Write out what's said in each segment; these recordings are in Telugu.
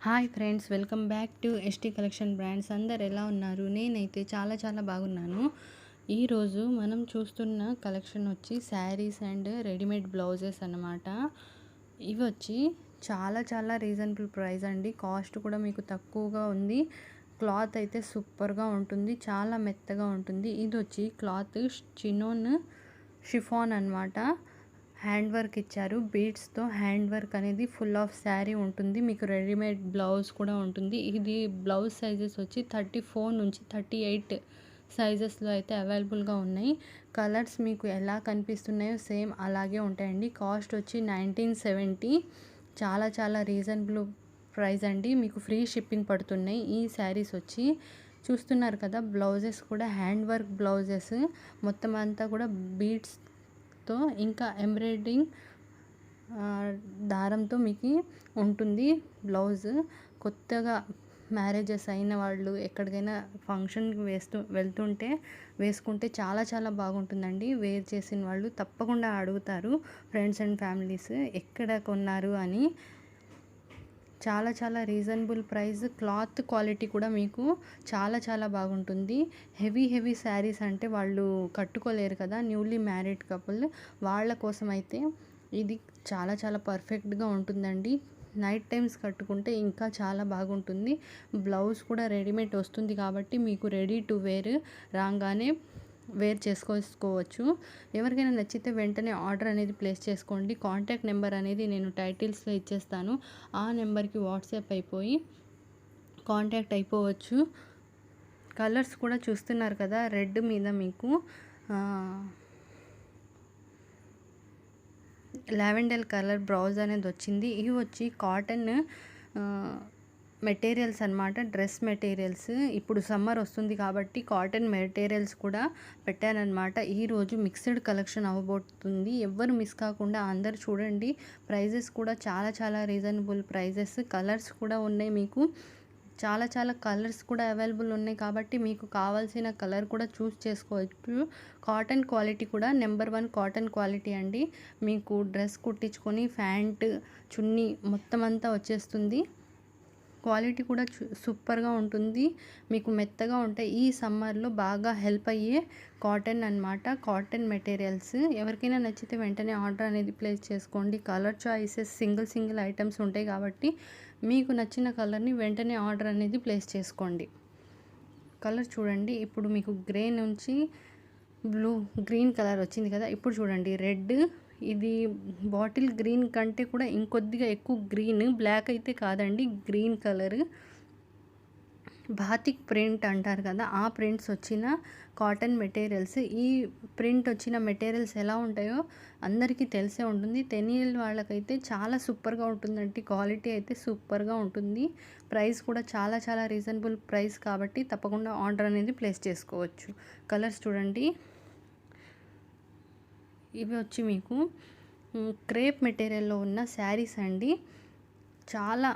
Hi friends, welcome back to ST collection brands. అందరు ఎలా ఉన్నారు? నేనైతే చాలా చాలా బాగున్నాను. ఈరోజు మనం చూస్తున్న కలెక్షన్ వచ్చి శారీస్ అండ్ రెడీమేడ్ బ్లౌజెస్ అన్నమాట. ఇవి వచ్చి చాలా చాలా రీజనబుల్ ప్రైస్ అండి. కాస్ట్ కూడా మీకు తక్కువగా ఉంది. క్లాత్ అయితే సూపర్గా ఉంటుంది, చాలా మెత్తగా ఉంటుంది. ఇది వచ్చి క్లాత్ చినోన్ షిఫాన్ అన్నమాట. హ్యాండ్ వర్క్ ఇచ్చారు, బీడ్స్తో హ్యాండ్ వర్క్ అనేది ఫుల్ ఆఫ్ శారీ ఉంటుంది. మీకు రెడీమేడ్ బ్లౌజ్ కూడా ఉంటుంది. ఇది బ్లౌజ్ సైజెస్ వచ్చి 34 నుంచి 38 సైజెస్లో అయితే అవైలబుల్గా ఉన్నాయి. కలర్స్ మీకు ఎలా కనిపిస్తున్నాయో సేమ్ అలాగే ఉంటాయండి. కాస్ట్ వచ్చి 1970. చాలా చాలా రీజనబుల్ ప్రైస్ అండి. మీకు ఫ్రీ షిప్పింగ్ పడుతున్నాయి. ఈ శారీస్ వచ్చి చూస్తున్నారు కదా, బ్లౌజెస్ కూడా హ్యాండ్ వర్క్ బ్లౌజెస్, మొత్తం అంతా కూడా బీడ్స్తో ఇంకా ఎంబ్రాయిడరింగ్ దారంతో మీకు ఉంటుంది బ్లౌజ్. కొత్తగా మ్యారేజెస్ అయిన వాళ్ళు ఎక్కడికైనా ఫంక్షన్కి వెళ్తుంటే వేసుకుంటే చాలా చాలా బాగుంటుందండి. వేర్ చేసిన వాళ్ళు తప్పకుండా అడుగుతారు ఫ్రెండ్స్ అండ్ ఫ్యామిలీస్ ఎక్కడ కొన్నారు అని. చాలా చాలా రీజనబుల్ ప్రైస్. క్లాత్ క్వాలిటీ కూడా మీకు చాలా చాలా బాగుంటుంది. హెవీ శారీస్ అంటే వాళ్ళు కట్టుకోలేరు కదా, న్యూలీ మ్యారీడ్ కపుల్, వాళ్ళ కోసం అయితే ఇది చాలా చాలా పర్ఫెక్ట్గా ఉంటుందండి. నైట్ టైమ్స్ కట్టుకుంటే ఇంకా చాలా బాగుంటుంది. బ్లౌజ్ కూడా రెడీమేడ్ వస్తుంది కాబట్టి మీకు రెడీ టు వేర్ రాగానే వేర్ చేసుకోవచ్చు. ఎవరికైనా నచ్చితే వెంటనే ఆర్డర్ అనేది ప్లేస్ చేసుకోండి. కాంటాక్ట్ నెంబర్ అనేది నేను టైటిల్స్లో ఇచ్చేస్తాను. ఆ నెంబర్కి వాట్సాప్ అయిపోయి కాంటాక్ట్ అయిపోవచ్చు. కలర్స్ కూడా చూస్తున్నారు కదా, రెడ్ మీద మీకు లావెండర్ కలర్ బ్లౌజ్ అనేది వచ్చింది. ఇవి వచ్చి కాటన్ మెటీరియల్స్ అన్నమాట, డ్రెస్ మెటీరియల్స్. ఇప్పుడు సమ్మర్ వస్తుంది కాబట్టి కాటన్ మెటీరియల్స్ కూడా పెట్టానన్నమాట. ఈరోజు మిక్స్డ్ కలెక్షన్ అవ్వబోతుంది. ఎవ్వరు మిస్ కాకుండా అందరు చూడండి. ప్రైజెస్ కూడా చాలా చాలా రీజనబుల్ ప్రైజెస్. కలర్స్ కూడా ఉన్నాయి, మీకు చాలా చాలా కలర్స్ కూడా అవైలబుల్ ఉన్నాయి కాబట్టి మీకు కావాల్సిన కలర్ కూడా చూస్ చేసుకోవచ్చు. కాటన్ క్వాలిటీ కూడా నెంబర్ 1 కాటన్ క్వాలిటీ అండి. మీకు డ్రెస్ కుట్టించుకొని ప్యాంట్ చున్నీ మొత్తం అంతా వచ్చేస్తుంది. క్వాలిటీ కూడా సూపర్గా ఉంటుంది, మీకు మెత్తగా ఉంటాయి. ఈ సమ్మర్లో బాగా హెల్ప్ అయ్యే కాటన్ అన్నమాట, కాటన్ మెటీరియల్స్. ఎవరికైనా నచ్చితే వెంటనే ఆర్డర్ అనేది ప్లేస్ చేసుకోండి. కలర్ చాయిసెస్ సింగిల్ ఐటమ్స్ ఉంటాయి కాబట్టి మీకు నచ్చిన కలర్ని వెంటనే ఆర్డర్ అనేది ప్లేస్ చేసుకోండి. కలర్ చూడండి, ఇప్పుడు మీకు గ్రే నుంచి గ్రీన్ కలర్ వచ్చింది కదా. ఇప్పుడు చూడండి రెడ్, ఇది బాటిల్ గ్రీన్ కంటే కూడా ఇంకొద్దిగా ఎక్కువ గ్రీన్, బ్లాక్ అయితే కాదండి, గ్రీన్ కలర్. బాతిక్ ప్రింట్ అంటారు కదా, ఆ ప్రింట్స్ వచ్చిన కాటన్ మెటీరియల్స్. ఈ ప్రింట్ వచ్చిన మెటీరియల్స్ ఎలా ఉంటాయో అందరికీ తెలిసే ఉంటుంది. తెలియని వాళ్ళకైతే చాలా సూపర్గా ఉంటుందండి. క్వాలిటీ అయితే సూపర్గా ఉంటుంది. ప్రైస్ కూడా చాలా చాలా రీజనబుల్ ప్రైస్ కాబట్టి తప్పకుండా ఆర్డర్ అనేది ప్లేస్ చేసుకోవచ్చు. కలర్స్ చూడండి, ఇవి వచ్చి మీకు క్రేప్ మెటీరియల్లో ఉన్న శారీస్ అండి. చాలా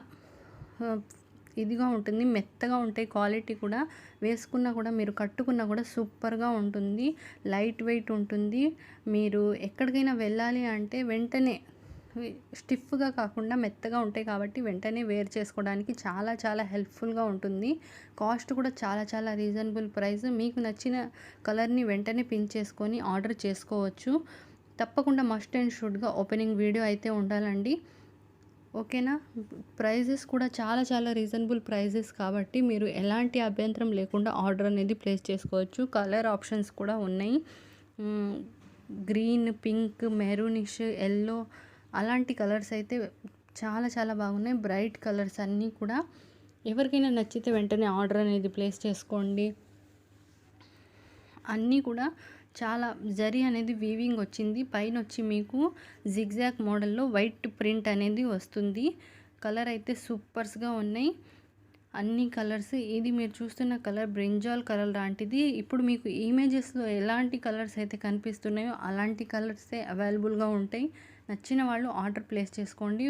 ఇదిగా ఉంటుంది, మెత్తగా ఉంటాయి. క్వాలిటీ కూడా వేసుకున్నా కూడా మీరు కట్టుకున్నా కూడా సూపర్గా ఉంటుంది. లైట్ వెయిట్ ఉంటుంది. మీరు ఎక్కడికైనా వెళ్ళాలి అంటే వెంటనే స్టిఫ్గా కాకుండా మెత్తగా ఉంటాయి కాబట్టి వెంటనే వేర్ చేసుకోవడానికి చాలా చాలా హెల్ప్ఫుల్గా ఉంటుంది. కాస్ట్ కూడా చాలా చాలా రీజనబుల్ ప్రైస్. మీకు నచ్చిన కలర్ని వెంటనే పిన్ చేసుకొని ఆర్డర్ చేసుకోవచ్చు. తప్పకుండా మస్ట్ అండ్ షుడ్గా ఓపెనింగ్ వీడియో అయితే ఉండాలండి, ఓకేనా. ప్రైజెస్ కూడా చాలా చాలా రీజనబుల్ ప్రైజెస్ కాబట్టి మీరు ఎలాంటి అభ్యంతరం లేకుండా ఆర్డర్ అనేది ప్లేస్ చేసుకోవచ్చు. కలర్ ఆప్షన్స్ కూడా ఉన్నాయి. గ్రీన్, పింక్, మెరూనిష్, ఎల్లో అలాంటి కలర్స్ అయితే చాలా చాలా బాగున్నాయి. బ్రైట్ కలర్స్ అన్నీ కూడా. ఎవరికైనా నచ్చితే వెంటనే ఆర్డర్ అనేది ప్లేస్ చేసుకోండి. అన్నీ కూడా చాలా జరీ అనేది వీవింగ్ వచ్చింది. పైన వచ్చి మీకు జిగ్జాగ్ మోడల్లో వైట్ ప్రింట్ అనేది వస్తుంది. కలర్ అయితే సూపర్స్గా ఉన్నాయి అన్ని కలర్స్. ఇది మీరు చూస్తున్న కలర్ బ్రింజాల్ కలర్ లాంటిది. ఇప్పుడు మీకు ఇమేజెస్లో ఎలాంటి కలర్స్ అయితే కనిపిస్తున్నాయో అలాంటి కలర్సే అవైలబుల్గా ఉంటాయి. నచ్చిన వాళ్ళు ఆర్డర్ ప్లేస్ చేసుకోండి.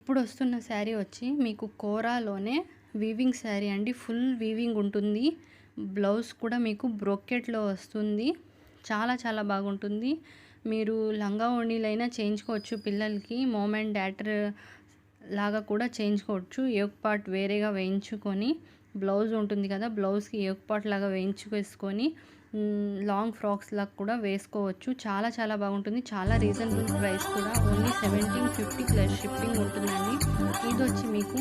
ఇప్పుడు వస్తున్న శారీ వచ్చి మీకు కోరాలోనే వీవింగ్ శారీ అండి. ఫుల్ వీవింగ్ ఉంటుంది. బ్లౌజ్ కూడా మీకు బ్రోకెట్లో వస్తుంది. చాలా చాలా బాగుంటుంది. మీరు లంగా ఓణీలైనా చేయించుకోవచ్చు. పిల్లలకి మామ్ అండ్ డాటర్ లాగా కూడా చేయించుకోవచ్చు. యోక్ పార్ట్ వేరేగా వేయించుకొని బ్లౌజ్ ఉంటుంది కదా, బ్లౌజ్కి యోక్ పార్ట్ లాగా వేయించుకేసుకొని లాంగ్ ఫ్రాక్స్ లాగా కూడా వేసుకోవచ్చు. చాలా చాలా బాగుంటుంది. చాలా రీజనబుల్ ప్రైస్ కూడా. ఓన్లీ 1750 ప్లస్ షిప్పింగ్ ఉంటుందండి. ఇది వచ్చి మీకు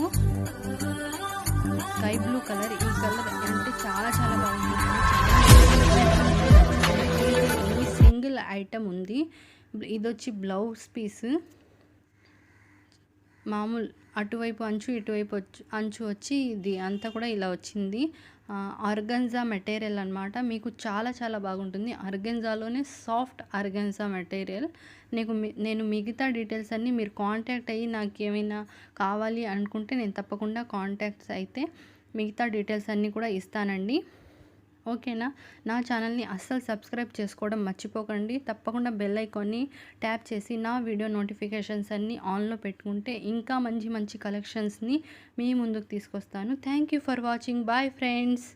స్కై బ్లూ కలర్. ఈ కలర్ అంటే చాలా చాలా బాగుంటుంది. ఓన్లీ సింగిల్ ఐటమ్ ఉంది. ఇది వచ్చి బ్లౌజ్ పీస్. మామూలు అటువైపు అంచు ఇటువైపు అంచు వచ్చి ఇది అంతా కూడా ఇలా వచ్చింది. ఆర్గన్జా మెటీరియల్ అనమాట. మీకు చాలా చాలా బాగుంటుంది. ఆర్గన్జాలోనే సాఫ్ట్ ఆర్గన్జా మెటీరియల్. నేను మిగతా డీటెయిల్స్ అన్నీ మీరు కాంటాక్ట్ అయ్యి నాకు ఏమైనా కావాలి అనుకుంటే నేను తప్పకుండా కాంటాక్ట్స్ అయితే మిగతా డీటెయిల్స్ అన్నీ కూడా ఇస్తానండి. ఓకేనా? నా ఛానల్ని అస్సలు సబ్స్క్రైబ్ చేసుకోవడం మర్చిపోకండి. తప్పకుండా బెల్ ఐకాన్ని ట్యాప్ చేసి నా వీడియో నోటిఫికేషన్స్ అన్నీ ఆన్లో పెట్టుకుంటే ఇంకా మంచి మంచి కలెక్షన్స్ని మీ ముందుకు తీసుకొస్తాను. Thank you for watching. Bye friends.